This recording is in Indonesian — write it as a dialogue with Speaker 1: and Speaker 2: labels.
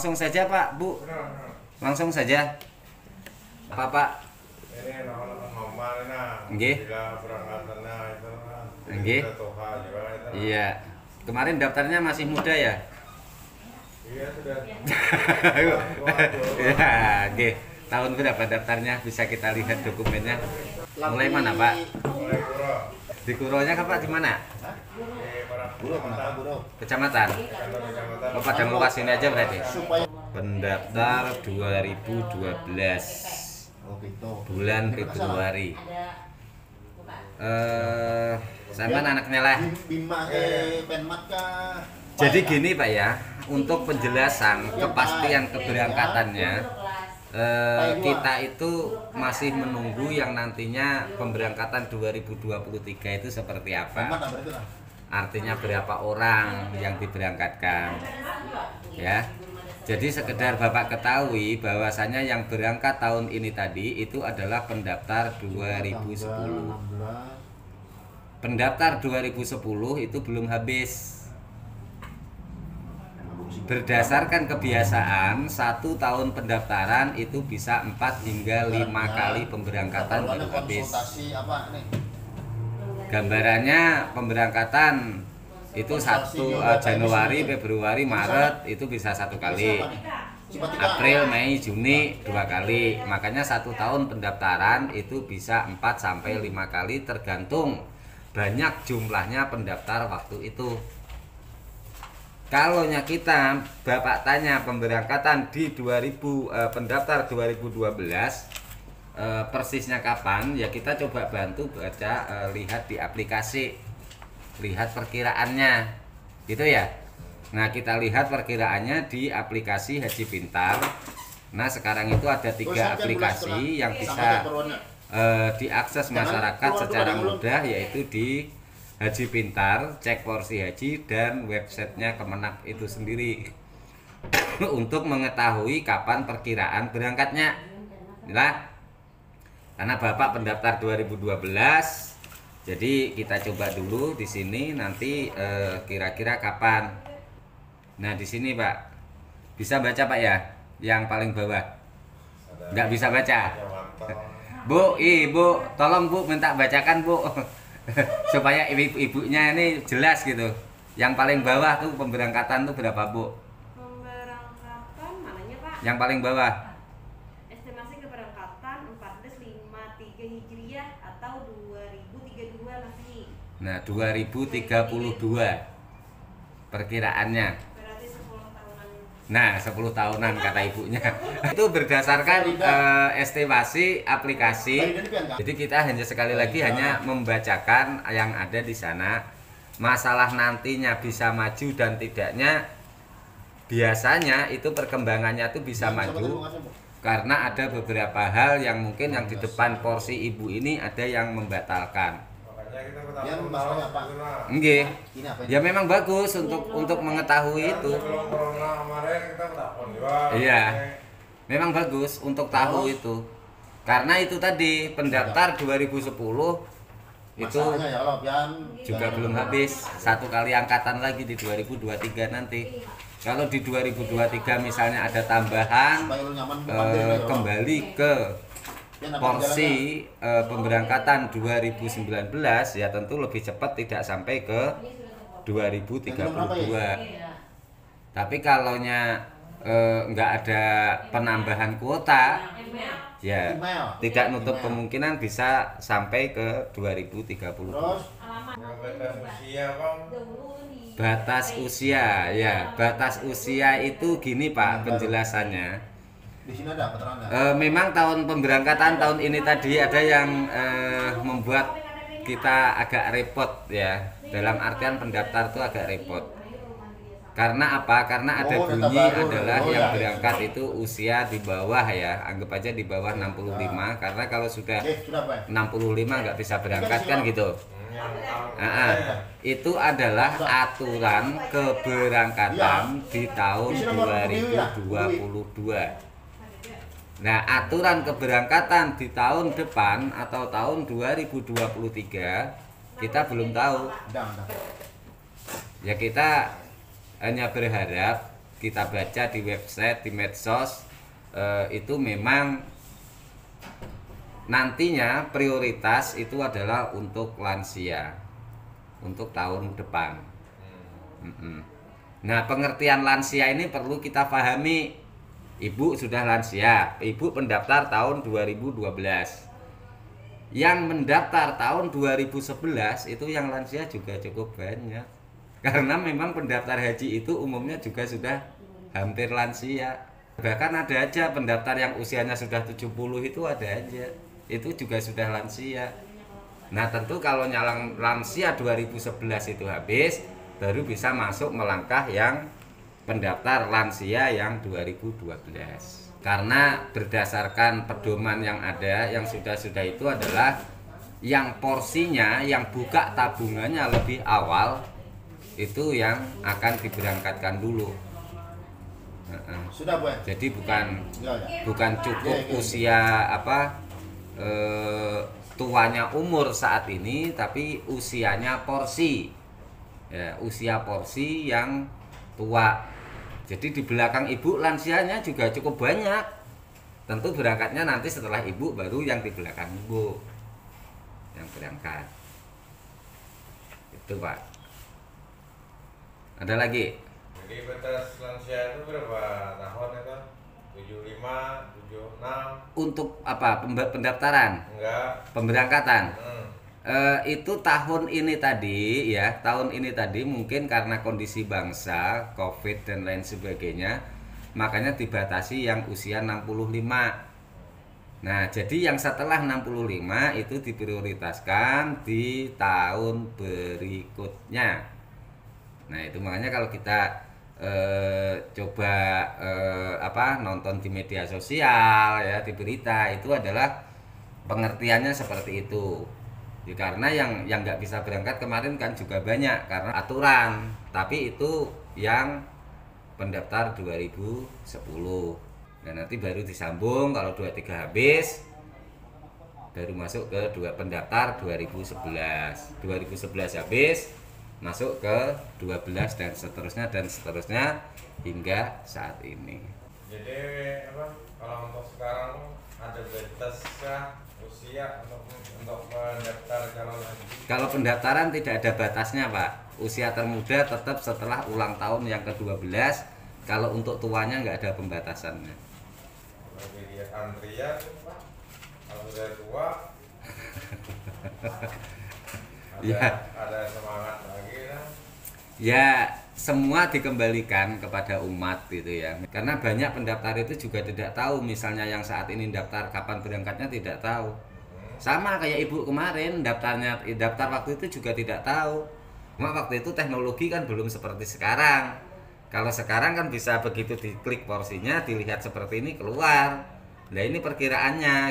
Speaker 1: Langsung saja Pak, Bu. Langsung saja. Apa Pak?
Speaker 2: Ini nama
Speaker 1: Nggih. Nggih. Iya. Kemarin daftarnya masih muda ya?
Speaker 2: Iya sudah.
Speaker 1: Ya, oke. Tahun berapa daftarnya? Bisa kita lihat dokumennya. Mulai mana Pak?
Speaker 2: Mulai Puro.
Speaker 1: Di Kuronya Pak di mana? Kecamatan. Oh, Padang Luas ini aja berarti. Pendaftar 2012 bulan Februari. Sama anaknya lah. Jadi gini Pak ya, untuk penjelasan kepastian keberangkatannya, kita itu masih menunggu yang nantinya pemberangkatan 2023 itu seperti apa. Artinya berapa orang yang diberangkatkan, ya. Jadi sekedar Bapak ketahui bahwasanya yang berangkat tahun ini tadi itu adalah pendaftar 2010. Pendaftar 2010 itu belum habis. Berdasarkan kebiasaan, 1 tahun pendaftaran itu bisa 4 hingga 5 kali pemberangkatan baru habis. Gambarannya pemberangkatan itu 1 Januari, Februari, Maret itu bisa 1 kali. April, Mei, Juni 2 kali. Makanya 1 tahun pendaftaran itu bisa 4 sampai 5 kali tergantung banyak jumlahnya pendaftar waktu itu. Kalau kita Bapak tanya pemberangkatan di pendaftar 2012 persisnya kapan, ya kita coba bantu baca, lihat di aplikasi, lihat perkiraannya gitu ya. Nah kita lihat perkiraannya di aplikasi Haji Pintar. Nah sekarang itu ada 3 aplikasi yang bisa diakses masyarakat secara mudah, yaitu di Haji Pintar, Cek Porsi Haji, dan websitenya Kemenak itu sendiri untuk mengetahui kapan perkiraan berangkatnya. Inilah. Karena Bapak pendaftar 2012, jadi kita coba dulu di sini nanti kira-kira kapan. Nah di sini Pak, bisa baca Pak ya, yang paling bawah. Nggak bisa baca. Bu, Ibu, tolong Bu minta bacakan Bu, supaya ibu-ibunya ini jelas gitu. Yang paling bawah tuh pemberangkatan tuh berapa Bu?
Speaker 3: Pemberangkatan mananya Pak?
Speaker 1: Yang paling bawah.
Speaker 3: Estimasi keberangkatan 1453 Hijriah atau 2032 masih.
Speaker 1: Nah 2032 perkiraannya.
Speaker 3: Berarti 10 tahunan.
Speaker 1: Nah 10 tahunan kata ibunya. Itu berdasarkan estimasi aplikasi. Jadi kita hanya sekali lagi hanya membacakan yang ada di sana. Masalah nantinya bisa maju dan tidaknya, biasanya itu perkembangannya tuh bisa maju karena ada beberapa hal yang mungkin yang di depan porsi ibu ini ada yang membatalkan. Nggih. Ya memang bagus untuk mengetahui itu. Iya. Memang bagus untuk tahu itu. Karena itu tadi pendaftar 2010 itu juga belum habis. 1 kali angkatan lagi di 2023 nanti. Kalau di 2023 misalnya ada tambahan kembali ke porsi pemberangkatan 2019, ya tentu lebih cepat, tidak sampai ke 2032. Tapi kalaunya nggak ada penambahan kuota, ya tidak nutup kemungkinan bisa sampai ke 2030. Batas usia, ya batas usia itu gini Pak penjelasannya.
Speaker 4: Di sini ada keterangan.
Speaker 1: Memang tahun pemberangkatan tahun ini tadi ada yang membuat kita agak repot ya. Dalam artian pendaftar itu agak repot. Karena apa? Karena ada bunyi adalah yang berangkat itu usia di bawah ya. Anggap aja di bawah 65. Karena kalau sudah 65 nggak bisa berangkat kan gitu. Itu adalah aturan keberangkatan di tahun 2022. Nah, aturan keberangkatan di tahun depan atau tahun 2023 kita belum tahu. Ya kita hanya berharap kita baca di website, di medsos, itu memang nantinya prioritas itu adalah untuk lansia, untuk tahun depan. Nah, pengertian lansia ini perlu kita pahami. Ibu sudah lansia, ibu pendaftar tahun 2012. Yang mendaftar tahun 2011 itu yang lansia juga cukup banyak. Karena memang pendaftar haji itu umumnya juga sudah hampir lansia. Bahkan ada aja pendaftar yang usianya sudah 70 itu ada aja. Itu juga sudah lansia. Nah, tentu kalau nyalang lansia 2011 itu habis, baru bisa masuk melangkah yang pendaftar lansia yang 2012. Karena berdasarkan pedoman yang ada, yang sudah-sudah itu adalah yang porsinya, yang buka tabungannya lebih awal, itu yang akan diberangkatkan dulu.
Speaker 4: Sudah, Bu.
Speaker 1: Jadi bukan cukup usia tuanya umur saat ini, tapi usianya porsi. Ya, usia porsi yang tua. Jadi di belakang ibu lansianya juga cukup banyak. Tentu berangkatnya nanti setelah ibu, baru yang di belakang ibu yang berangkat. Itu, Pak. Ada lagi?
Speaker 2: Jadi batas lansia itu berapa tahun itu? 75, 76?
Speaker 1: Untuk apa? Pendaftaran?
Speaker 2: Enggak.
Speaker 1: Pemberangkatan? Itu tahun ini tadi ya, tahun ini tadi mungkin karena kondisi bangsa, Covid dan lain sebagainya, makanya dibatasi yang usia 65. Nah, jadi yang setelah 65 itu diprioritaskan di tahun berikutnya. Nah, itu makanya kalau kita coba nonton di media sosial ya, di berita, itu adalah pengertiannya seperti itu. Ya, karena yang nggak bisa berangkat kemarin kan juga banyak karena aturan, tapi itu yang pendaftar 2010. Nah, nanti baru disambung kalau 23 habis, baru masuk ke pendaftar 2011. 2011 habis, masuk ke 12 dan seterusnya hingga saat ini.
Speaker 2: Jadi kalau untuk sekarang ada bataskah usia untuk pendaftar calon haji?
Speaker 1: Kalau pendaftaran tidak ada batasnya, Pak. Usia termuda tetap setelah ulang tahun yang ke-12. Kalau untuk tuanya nggak ada pembatasannya.
Speaker 2: Lagi dia antrian, Pak. Kalau sudah tua, ada semangat lagi kan?
Speaker 1: Ya, semua dikembalikan kepada umat gitu ya. Karena banyak pendaftar itu juga tidak tahu, misalnya yang saat ini daftar kapan berangkatnya tidak tahu. Sama kayak ibu kemarin daftar waktu itu juga tidak tahu. Cuma waktu itu teknologi kan belum seperti sekarang. Kalau sekarang kan bisa begitu diklik porsinya, dilihat seperti ini keluar. Nah, ini perkiraannya.